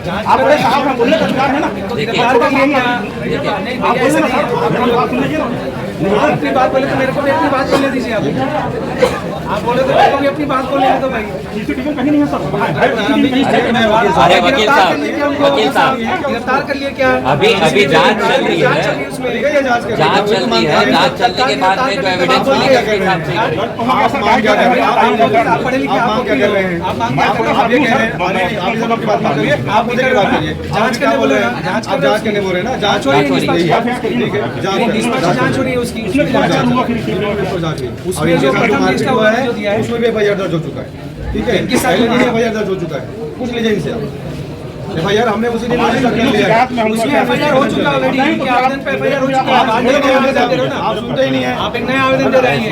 आप बोले साहब हम बोलने का अधिकार है ना। गिरफ्तार कर लिया आप बोले ना साहब अपनी बात बोले तो मेरे को भी अपनी बात बोलने दीजिए। आप बोले तो मेरे को भी अपनी बात बोलने दो भाई। कहीं नहीं है सर। अरे वकील साहब गिरफ्तार कर लिए क्या? अभी जांच चल रही है, जांच चल रही है। जांच चलने के बाद में जो एविडेंस मिलेगा उसके हिसाब से आप क्या कर रहे हैं? आप पढ़े लिखे आप क्या कर रहे हैं? आप मांग क्या कर रहे हैं? आप सब अपनी बात मत करिए, आप मुझे बात करिए। जांच करने बोल रहे हैं, जांच करने बोल रहे हैं ना। जांच हो रही है, जांच हो रही है उसकी। उसमें जो प्रथम लिस्ट हुआ है उसमें भी एफआईआर दर्ज हो चुका है। ठीक है, पहले दिन एफआईआर दर्ज हो चुका है। पूछ लीजिए इनसे आप। एफआईआर हमने उसी दिन रजिस्टर कर लिया है। उसमें एफआईआर हो चुका है ऑलरेडी। इनके आवेदन पे एफआईआर हो चुका है। आप सुनते ही नहीं है। आप एक नया आवेदन दे रहे हैं।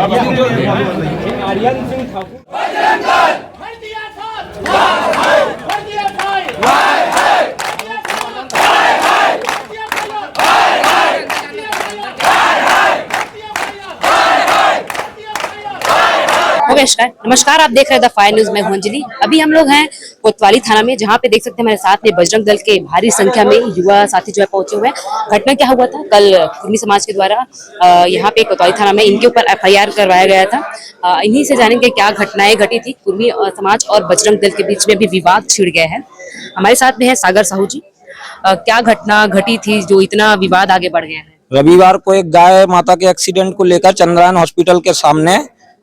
आर्यन सिंह ठाकुर नमस्कार, आप देख रहे हैं द फायर न्यूज में हूं अंजलि। अभी हम लोग हैं कोतवाली थाना में, जहां पे देख सकते हैं हमारे साथ में बजरंग दल के भारी संख्या में युवा साथी जो है पहुंचे हुए हैं। घटना क्या हुआ था, कल कुर्मी समाज के द्वारा यहां पे कोतवाली थाना में इनके ऊपर एफआईआर करवाया गया था। इन्हीं से जानेंगे क्या घटनाएं घटी थी। कुर्मी समाज और बजरंग दल के बीच में भी विवाद छिड़ गया है। हमारे साथ में है सागर साहू जी। क्या घटना घटी थी जो इतना विवाद आगे बढ़ गया है? रविवार को एक गाय माता के एक्सीडेंट को लेकर चंद्रायन हॉस्पिटल के सामने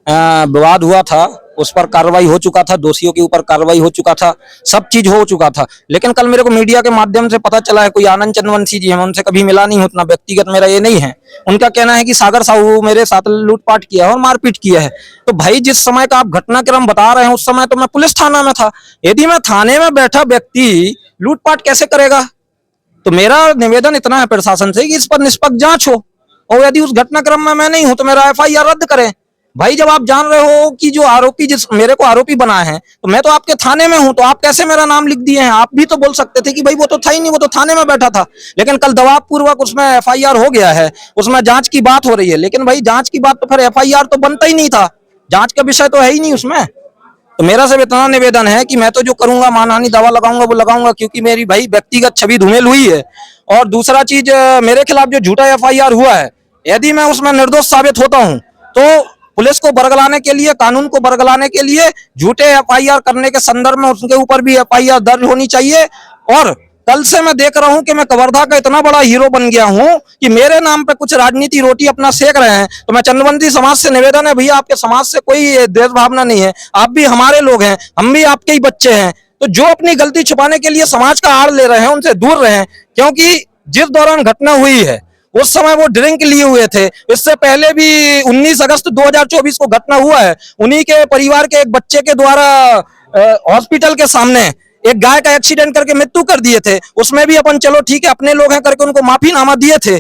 विवाद हुआ था। उस पर कार्रवाई हो चुका था, दोषियों के ऊपर कार्रवाई हो चुका था, सब चीज हो चुका था। लेकिन कल मेरे को मीडिया के माध्यम से पता चला है कोई आनंद चंद्रवंशी जी, हम उनसे कभी मिला नहीं हूं, उतना व्यक्तिगत मेरा ये नहीं है। उनका कहना है कि सागर साहू मेरे साथ लूटपाट किया है और मारपीट किया है। तो भाई जिस समय का आप घटनाक्रम बता रहे हैं उस समय तो मैं पुलिस थाना में था। यदि मैं थाने में बैठा व्यक्ति लूटपाट कैसे करेगा? तो मेरा निवेदन इतना है प्रशासन से कि इस पर निष्पक्ष जांच हो, और यदि उस घटनाक्रम में मैं नहीं हूं तो मेरा एफआईआर रद्द करें। भाई जब आप जान रहे हो कि जो आरोपी जिस मेरे को आरोपी बनाए हैं, तो मैं तो आपके थाने में हूं, तो आप कैसे मेरा नाम लिख दिए हैं? आप भी तो बोल सकते थे कि भाई वो तो था ही नहीं, वो तो थाने में बैठा था। लेकिन कल दबाव पूर्वक उसमें एफआईआर हो गया है, उसमें जांच की बात हो रही है। लेकिन भाई जांच की बात तो फिर एफआईआर तो बनता ही नहीं था, जांच का विषय तो है ही नहीं उसमें। तो मेरा सिर्फ इतना निवेदन है कि मैं तो जो करूंगा, मानहानि दावा लगाऊंगा वो लगाऊंगा, क्योंकि मेरी भाई व्यक्तिगत छवि धूमिल हुई है। और दूसरा चीज, मेरे खिलाफ जो झूठा एफआईआर हुआ है, यदि मैं उसमें निर्दोष साबित होता हूं तो पुलिस को बरगलाने के लिए, कानून को बरगलाने के लिए झूठे एफआईआर करने के संदर्भ में उसके ऊपर भी एफआईआर दर्ज होनी चाहिए। और कल से मैं देख रहा हूं कि मैं कवर्धा का इतना बड़ा हीरो बन गया हूं कि मेरे नाम पे कुछ राजनीति रोटी अपना सेक रहे हैं। तो मैं चंद्रवंशी समाज से निवेदन है, भैया आपके समाज से कोई देश भावना नहीं है, आप भी हमारे लोग हैं, हम भी आपके ही बच्चे हैं। तो जो अपनी गलती छुपाने के लिए समाज का आड़ ले रहे हैं उनसे दूर रहें, क्योंकि जिस दौरान घटना हुई है उस समय वो ड्रिंक लिए हुए थे। इससे पहले भी 19 अगस्त 2024 को घटना हुआ है, उन्हीं के परिवार के एक बच्चे के द्वारा हॉस्पिटल के सामने एक गाय का एक्सीडेंट करके मृत्यु कर दिए थे। उसमें भी अपन चलो ठीक है, अपने लोग हैं करके उनको माफीनामा दिए थे।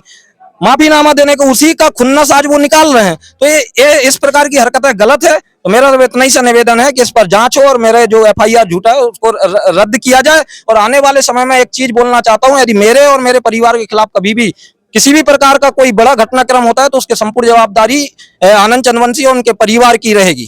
माफीनामा देने को उसी का खुन्नस आज वो निकाल रहे हैं। तो ये इस प्रकार की हरकतें गलत है। तो मेरा इतना ही सा निवेदन है कि इस पर जांच हो और मेरे जो एफआईआर झूठा है उसको रद्द किया जाए। और आने वाले समय में एक चीज बोलना चाहता हूं, यदि मेरे और मेरे परिवार के खिलाफ कभी भी किसी भी प्रकार का कोई बड़ा घटनाक्रम होता है तो उसके संपूर्ण जवाबदारी आनंद चंद्रवंशी और उनके परिवार की रहेगी।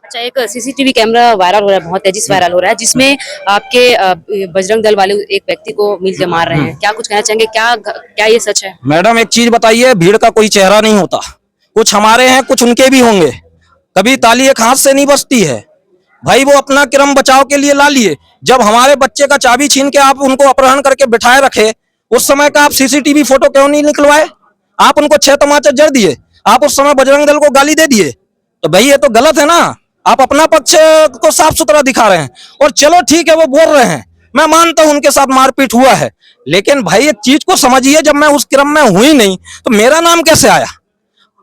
अच्छा, एक सीसीटीवी कैमरा वायरल हो रहा है, बहुत तेजी से वायरल हो रहा है, जिसमें आपके बजरंग दल वाले एक व्यक्ति को मिलकर मार रहे हैं। क्या कुछ कहना चाहेंगे, क्या ये सच है? मैडम एक चीज बताइए, भीड़ का कोई चेहरा नहीं होता, कुछ हमारे हैं कुछ उनके भी होंगे। कभी ताली एक हाथ से नहीं बजती है। भाई वो अपना क्रम बचाव के लिए ला लिए। जब हमारे बच्चे का चाबी छीन के आप उनको अपहरण करके बिठाए रखे, उस समय का आप सीसीटीवी फोटो क्यों नहीं निकलवाए? आप उनको 6 तमाचे जड़ दिए, आप उस समय बजरंग दल को गाली दे दिए। तो भाई ये तो गलत है ना। आप अपना पक्ष को साफ सुथरा दिखा रहे हैं। और चलो ठीक है, वो बोल रहे हैं, मैं मानता हूं उनके साथ मारपीट हुआ है, लेकिन भाई एक चीज को समझिए, जब मैं उस क्रम में हुई नहीं तो मेरा नाम कैसे आया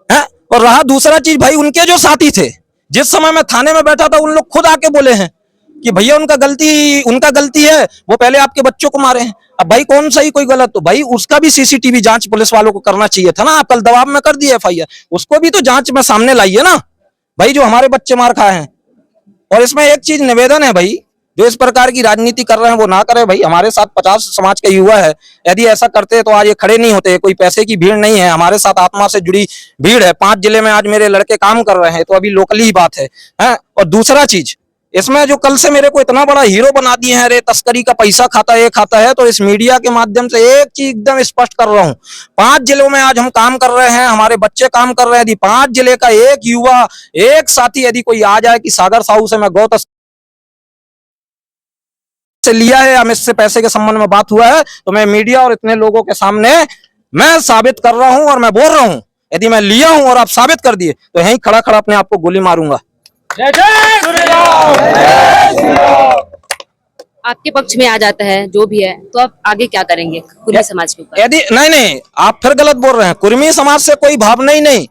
है? और रहा दूसरा चीज, भाई उनके जो साथी थे, जिस समय मैं थाने में बैठा था, उन लोग खुद आके बोले हैं कि भैया उनका गलती है, वो पहले आपके बच्चों को मारे हैं। अब भाई कौन सही कोई गलत? तो भाई उसका भी सीसीटीवी जांच पुलिस वालों को करना चाहिए था ना। आप कल दबाव में कर दिए एफआईआर, उसको भी तो जांच में सामने लाइए ना भाई, जो हमारे बच्चे मार खाए हैं। और इसमें एक चीज निवेदन है भाई, जो इस प्रकार की राजनीति कर रहे हैं वो ना करें भाई। हमारे साथ 50 समाज के युवा है, यदि ऐसा करते तो आज ये खड़े नहीं होते। कोई पैसे की भीड़ नहीं है, हमारे साथ आत्मा से जुड़ी भीड़ है। 5 जिले में आज मेरे लड़के काम कर रहे हैं, तो अभी लोकली ही बात है। और दूसरा चीज, इसमें जो कल से मेरे को इतना बड़ा हीरो बना दिए हैं, अरे तस्करी का पैसा खाता है, ये खाता है, तो इस मीडिया के माध्यम से एक चीज एकदम स्पष्ट कर रहा हूँ, 5 जिलों में आज हम काम कर रहे हैं, हमारे बच्चे काम कर रहे हैं, यदि 5 जिले का एक युवा, एक साथी यदि कोई आ जाए कि सागर साहू से मैं गौ से लिया है, हम इससे पैसे के संबंध में बात हुआ है, तो मैं मीडिया और इतने लोगों के सामने मैं साबित कर रहा हूं और मैं बोल रहा हूं, यदि मैं लिया हूं और आप साबित कर दिए तो यहीं खड़ा खड़ा अपने आप को गोली मारूंगा। आपके पक्ष में आ जाता है जो भी है, तो आप आगे क्या करेंगे कुर्मी समाज के ऊपर? यदि नहीं, आप फिर गलत बोल रहे हैं। कुर्मी समाज से कोई भावना ही नहीं,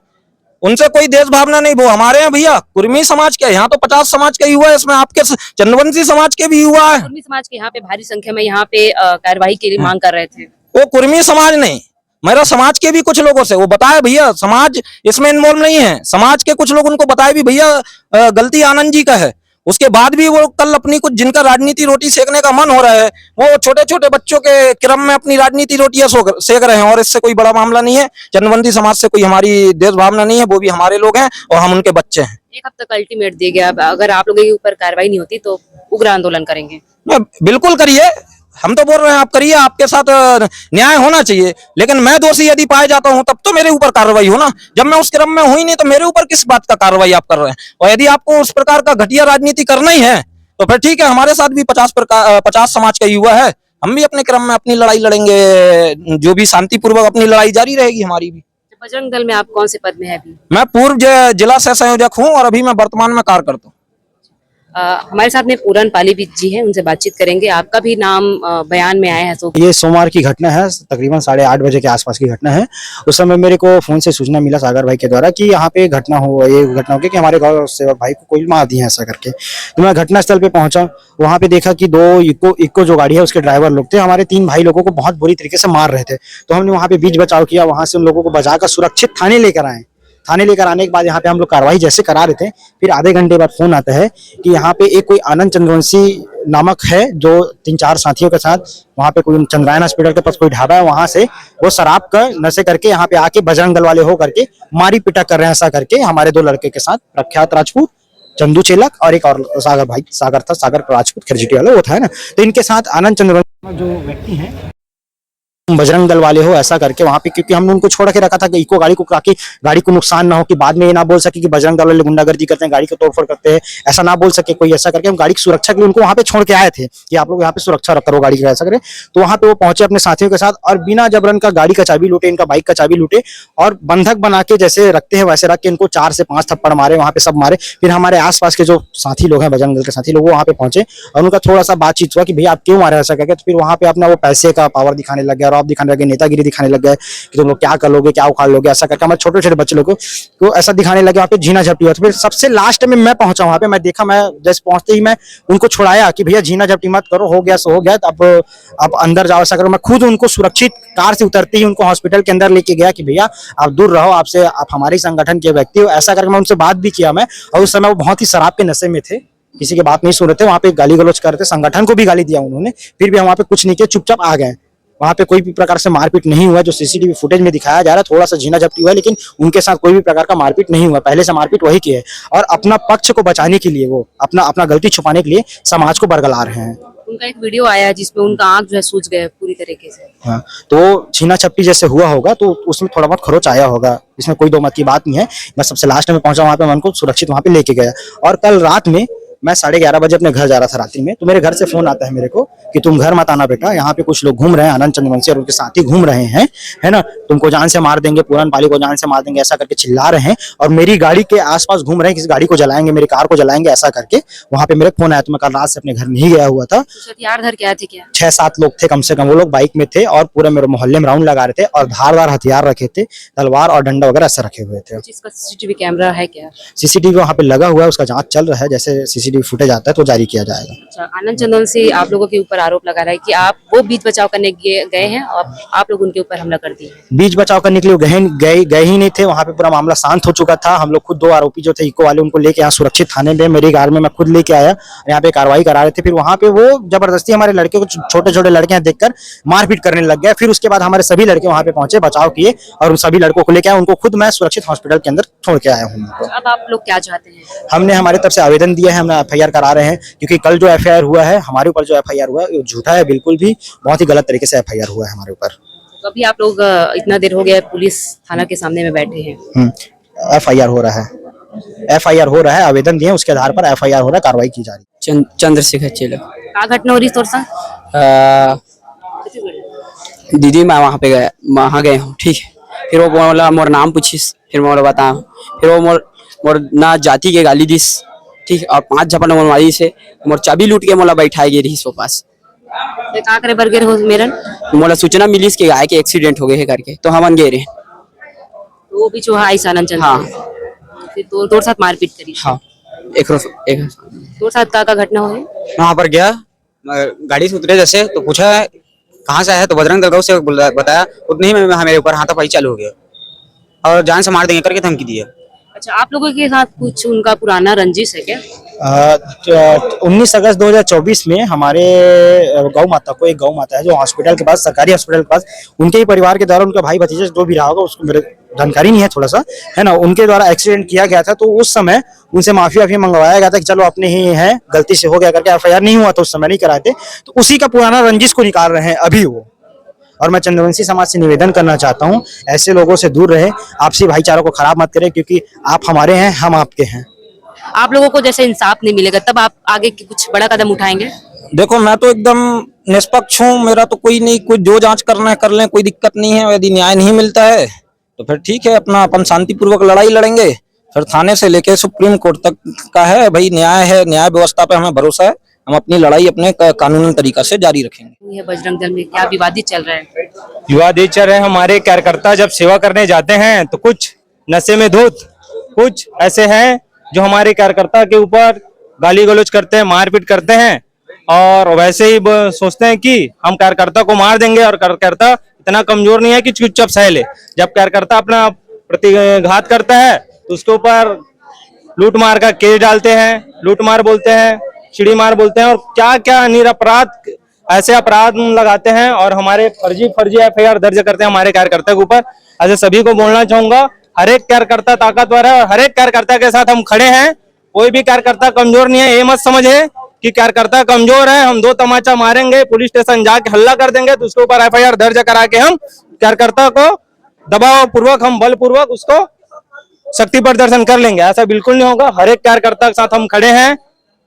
उनसे कोई देश भावना नहीं, वो हमारे हैं भैया। कुर्मी समाज के यहाँ तो 50 समाज का ही हुआ है, इसमें आपके चंद्रवंशी समाज के भी हुआ है। कुर्मी समाज के यहाँ पे भारी संख्या में यहाँ पे कार्यवाही के लिए मांग कर रहे थे। वो कुर्मी समाज नहीं, मेरा समाज के भी कुछ लोगों से वो बताए भैया, समाज इसमें इन्वॉल्व नहीं है। समाज के कुछ लोग उनको बताए भी भैया गलती आनंद जी का है। उसके बाद भी वो कल अपनी कुछ जिनका राजनीति रोटी सेकने का मन हो रहा है, वो छोटे छोटे बच्चों के क्रम में अपनी राजनीति रोटियां सेक रहे हैं, और इससे कोई बड़ा मामला नहीं है। चंद्रवंशी समाज से कोई हमारी देश भावना नहीं है, वो भी हमारे लोग हैं और हम उनके बच्चे हैं। एक हफ्ते का अल्टीमेट दिया गया, अगर आप लोगों के ऊपर कार्रवाई नहीं होती तो उग्र आंदोलन करेंगे। बिल्कुल करिए, हम तो बोल रहे हैं आप करिए, आपके साथ न्याय होना चाहिए, लेकिन मैं दोषी यदि पाया जाता हूं तब तो मेरे ऊपर कार्रवाई हो ना। जब मैं उस क्रम में हुई नहीं तो मेरे ऊपर किस बात का कार्रवाई आप कर रहे हैं? और यदि आपको उस प्रकार का घटिया राजनीति करना ही है तो फिर ठीक है, हमारे साथ भी 50 समाज का युवा है, हम भी अपने क्रम में अपनी लड़ाई लड़ेंगे, जो भी शांतिपूर्वक अपनी लड़ाई जारी रहेगी हमारी भी। बजरंग दल में आप कौन से पद में है अभी? मैं पूर्व जिला सह संयोजक हूँ और अभी मैं वर्तमान में कार्य करता हूँ। हमारे साथ में पूरन पाली जी हैं, उनसे बातचीत करेंगे। आपका भी नाम बयान में आया है। तो ये सोमवार की घटना है, तकरीबन 8:30 बजे के आसपास की घटना है। उस समय मेरे को फोन से सूचना मिला सागर भाई के द्वारा कि यहाँ पे घटना हो गई कि हमारे गौ सेवक भाई को कोई मार दिया है, ऐसा करके। तो मैं घटनास्थल पे पहुंचा, वहां पे देखा कि 2 इक्को जो गाड़ी है उसके ड्राइवर लोग थे, हमारे 3 भाई लोगों को बहुत बुरी तरीके से मार रहे थे। तो हमने वहाँ पे बीच बचाव किया, वहां से उन लोगों को बचाकर सुरक्षित थाने लेकर आए। थाने लेकर आने के बाद यहाँ पे हम लोग कार्रवाई जैसे करा रहे थे, फिर आधे घंटे बाद फोन आता है कि यहाँ पे एक कोई आनंद चंद्रवंशी नामक है, जो 3-4 साथियों के साथ वहाँ पे कोई चंद्रायन हॉस्पिटल के पास कोई ढाबा है, वहां से वो शराब का नशे करके यहाँ पे आके बजरंग दल वाले हो करके मारी पिटा कर रहे हैं, ऐसा करके हमारे 2 लड़के के साथ, प्रख्यात राजपूत चंदू चेलक और एक और सागर था, सागर राजपूत खरजीटी वाला वो था ना। तो इनके साथ आनंद चंद्रवंशी जो व्यक्ति है बजरंग दल वाले हो, ऐसा करके वहां पे, क्योंकि हमने उनको छोड़ के रखा था कि इको गाड़ी को, ताकि गाड़ी को नुकसान ना हो, कि बाद में ये ना बोल सके कि बजरंग दल वाले गुंडागर्दी करते हैं, गाड़ी को तोड़फोड़ करते हैं, ऐसा ना बोल सके कोई। ऐसा करके हम गाड़ी की सुरक्षा के लिए उनको वहां पे छोड़ के आए थे कि आप लोग यहाँ पे सुरक्षा करो गाड़ी की, ऐसा करें। तो वहां पे वो पहुंचे अपने साथियों के साथ और बिना जबरन का गाड़ी का चाबी लूटे, इनका बाइक का चाबी लूटे और बंधक बना के जैसे रखते हैं वैसे रख के इनको 4 से 5 थप्पड़ मारे, वहां पे सब मारे। फिर हमारे आसपास के जो साथी लोग हैं, बजरंग दल के साथी लोग, वो वहां पे पहुंचे और उनका थोड़ा सा बातचीत हुआ कि भैया आप क्यों मारे, ऐसा करके। तो फिर वहां पे अपना वो पैसे का पावर दिखाने लग गया, रौब दिखाने लगे, नेतागिरी दिखाने लग गए कि तुम लोग क्या कर लोगे, क्या उखाड़ लोगे, ऐसा करके हमारे छोटे छोटे बच्चे लोगों को ऐसा दिखाने लगे। वहाँ पे झीना झपटी हुआ। तो फिर सबसे लास्ट में मैं पहुंचा वहां पे, मैं देखा, मैं जैसे पहुंचते ही मैं उनको छुड़ाया कि भैया झीना झपटी मत करो, हो गया सो हो गया, अब अंदर जाओ, ऐसा करो। मैं खुद उनको सुरक्षित कार से उतरते ही उनको हॉस्पिटल के अंदर लेके गया कि भैया आप दूर रहो, आपसे, आप हमारे संगठन के व्यक्ति हो, ऐसा करके मैं उनसे बात भी किया मैं। और उस समय वो बहुत ही शराब के नशे में थे, किसी की बात नहीं सुन रहे थे, वहां पे गाली गलौज कर रहे थे, संगठन को भी गाली दिया उन्होंने। फिर भी हम वहां पे कुछ नहीं किया, चुपचाप आ गए। वहां पे कोई भी प्रकार से मारपीट नहीं हुआ, जो सीसीटीवी फुटेज में दिखाया जा रहा है, थोड़ा सा झीना झपटी हुआ है, लेकिन उनके साथ कोई भी प्रकार का मारपीट नहीं हुआ। पहले से मारपीट वही की है और अपना पक्ष को बचाने के लिए, वो अपना गलती छुपाने के लिए समाज को बरगला रहे हैं। उनका एक वीडियो आया है जिसमें उनका आंख जो है सूज गया पूरी तरीके से। हाँ, तो छीना छपटी जैसे हुआ होगा तो उसमें थोड़ा बहुत खरोच आया होगा, इसमें कोई 2 मत की बात नहीं है। मैं सबसे लास्ट में पहुंचा वहां पे, मैं उनको सुरक्षित वहां पे लेके गया। और कल रात में मैं 11:30 बजे अपने घर जा रहा था रात्रि में, तो मेरे घर से फोन आता है मेरे को कि तुम घर मत आना बेटा, यहाँ पे कुछ लोग घूम रहे हैं, आनंद चंद्रवंशी और उनके साथी घूम रहे हैं, है ना, तुमको जान से मार देंगे, पूरन पाली को जान से मार देंगे, ऐसा करके चिल्ला रहे हैं। और मेरी गाड़ी के आसपास घूम रहे हैं, किसी गाड़ी को जलाएंगे, मेरी कार को जलाएंगे, ऐसा करके वहां पे मेरे फोन आया। तो मैं कल रात से अपने घर नहीं गया हुआ था। हथियार धर के आए थे क्या? 6-7 लोग थे कम से कम, वो लोग बाइक में थे और पूरे मेरे मोहल्ले में राउंड लगा रहे थे और धारदार हथियार रखे थे, तलवार और डंडा वगैरह ऐसा रखे हुए थे। इसका सीसीटीवी कैमरा है क्या? सीसीटीवी वहाँ पे लगा हुआ है, उसका जांच चल रहा है, जैसे सीसीटीवी फुटेज आता है तो जारी किया जाएगा। अच्छा, आनंद चंद्रवंशी आप लोगों के ऊपर आरोप लगा रहा है कि आप वो बीच बचाव करने गए हैं और आप लोग उनके ऊपर हमला कर दिए। बीच बचाव करने के लिए गए ही नहीं थे, वहां पे पूरा मामला शांत हो चुका था। हम लोग खुद 2 आरोपी जो थे इको वाले, उनको लेके यहाँ सुरक्षित थाने में मेरी कार में मैं खुद लेके आया, यहाँ पे कार्रवाई करा रहे थे। फिर वहां पे वो जबरदस्ती हमारे लड़के को, छोटे छोटे लड़के हैं देखकर मारपीट करने लग गया। फिर उसके बाद हमारे सभी लड़के वहां पे पहुंचे, बचाव किए और उन सभी लड़कों को लेके आए, उनको खुद मैं सुरक्षित हॉस्पिटल के अंदर छोड़ के आया हूँ। अब आप लोग क्या चाहते हैं? हमने हमारी तरफ से आवेदन दिया है, हमने FIR करा रहे हैं, क्योंकि कल जो FIR हुआ है हमारे ऊपर, जो FIR हुआ है वो झूठा है, बिल्कुल भी बहुत ही गलत तरीके से FIR हुआ है हमारे ऊपर। तो अभी आप लोग इतना देर हो गया पुलिस थाना के सामने में बैठे हैं। FIR हो रहा है, FIR हो रहा है, आवेदन दिए उसके आधार पर FIR हो रहा है, कार्रवाई की जा रही है। चंद्रशेखर चेला। क्या घटना हो रही है तोर साथ? दीदी मैं वहाँ पे गया, वहाँ गए हूँ, ठीक है। फिर वो बोला मोर नाम पूछिस, फिर मैं बता, फिर वो मोर ना जाति के गाली दिस, ठीक। और 5 झपट मोर मारी से मोर चाबी लूट के मोला बैठाई गई रही सो पास। ते का करे बरगर हो मेरन? मोला सूचना मिली कि गाय के एक्सीडेंट हो गए है करके, तो हम गए रहे। वो भी जो है आनंद चंद। हाँ। फिर तोर साथ मारपीट करी? हाँ, एक तोर साथ का घटना हो? वहाँ पर गया, गाड़ी से उतरे जैसे तो पूछा कहाँ से आया, तो बजरंग दल से बताया, उतने ही में मेरे ऊपर हाथापाई चालू हो गया और जान से मार देंगे करके धमकी दिया। अच्छा, आप लोगों के साथ कुछ उनका पुराना रंजिश है क्या? 19 अगस्त 2024 में हमारे गौ माता को, एक गौ माता है जो हॉस्पिटल के पास, सरकारी हॉस्पिटल के पास, उनके ही परिवार के द्वारा, उनका भाई भतीजा जो भी रहा होगा, उसको मेरे जानकारी नहीं है थोड़ा सा, है ना, उनके द्वारा एक्सीडेंट किया गया था। तो उस समय उनसे माफी मंगवाया गया था कि चलो अपने ही है, गलती से हो गया करके, FIR नहीं हुआ तो उस समय नहीं कराए थे। तो उसी का पुराना रंजिश को निकाल रहे हैं अभी वो। और मैं चंद्रवंशी समाज से निवेदन करना चाहता हूँ, ऐसे लोगों से दूर रहे, आपसी भाईचारा को खराब मत करें, क्योंकि आप हमारे हैं, हम आपके हैं। आप लोगों को जैसे इंसाफ नहीं मिलेगा तब आप आगे की कुछ बड़ा कदम उठाएंगे? देखो मैं तो एकदम निष्पक्ष हूँ, मेरा तो कोई नहीं, कुछ जो जांच करना है कर लें, कोई दिक्कत नहीं है। यदि न्याय नहीं मिलता है तो फिर ठीक है, अपना अपन शांतिपूर्वक लड़ाई लड़ेंगे। फिर थाने से लेके सुप्रीम कोर्ट तक का है भाई, न्याय है, न्याय व्यवस्था पे हमें भरोसा है, हम अपनी लड़ाई अपने कानूनी तरीका से जारी रखेंगे। यह बजरंग दल में क्या विवादित चल रहा है? विवादित चल रहे हैं। हमारे कार्यकर्ता जब सेवा करने जाते हैं तो कुछ नशे में धुत, कुछ ऐसे हैं जो हमारे कार्यकर्ता के ऊपर गाली गलौज करते हैं, मारपीट करते हैं, और वैसे ही सोचते हैं कि हम कार्यकर्ता को मार देंगे, और कार्यकर्ता इतना कमजोर नहीं है कि चुपचाप सह ले। जब कार्यकर्ता अपना प्रतिघात करता है तो उसके ऊपर लूट मार का केस डालते हैं, लूट मार बोलते हैं, चिड़ी मार बोलते हैं, और क्या क्या निरपराध ऐसे अपराध लगाते हैं, और हमारे फर्जी FIR दर्ज करते हैं हमारे कार्यकर्ता के ऊपर। ऐसे सभी को बोलना चाहूंगा, हर एक कार्यकर्ता ताकतवर है और हर एक कार्यकर्ता के साथ हम खड़े हैं। कोई भी कार्यकर्ता कमजोर नहीं है, ये मत समझे कि कार्यकर्ता कमजोर है, हम 2 तमाचा मारेंगे, पुलिस स्टेशन जाके हल्ला कर देंगे तो उसके ऊपर FIR दर्ज करा के हम कार्यकर्ता को दबाव पूर्वक, हम बल पूर्वक उसको शक्ति प्रदर्शन कर लेंगे। ऐसा बिल्कुल नहीं होगा। हर एक कार्यकर्ता के साथ हम खड़े हैं,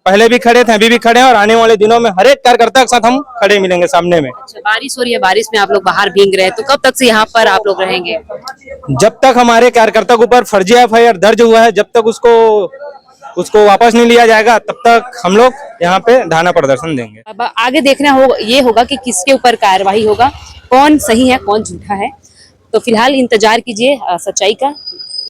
पहले भी खड़े थे, अभी भी खड़े हैं, और आने वाले दिनों में हर एक कार्यकर्ता के साथ हम खड़े मिलेंगे सामने में। अच्छा, बारिश हो रही है, बारिश में आप लोग बाहर भीग रहे हैं, तो कब तक से यहाँ पर आप लोग रहेंगे? जब तक हमारे कार्यकर्ता के ऊपर फर्जी FIR दर्ज हुआ है, जब तक उसको वापस नहीं लिया जाएगा, तब तक हम लोग यहाँ पे धरना प्रदर्शन देंगे। अब आगे देखना होगा, ये होगा कि किसके ऊपर कार्रवाई होगा, कौन सही है कौन झूठा है। तो फिलहाल इंतजार कीजिए सच्चाई का।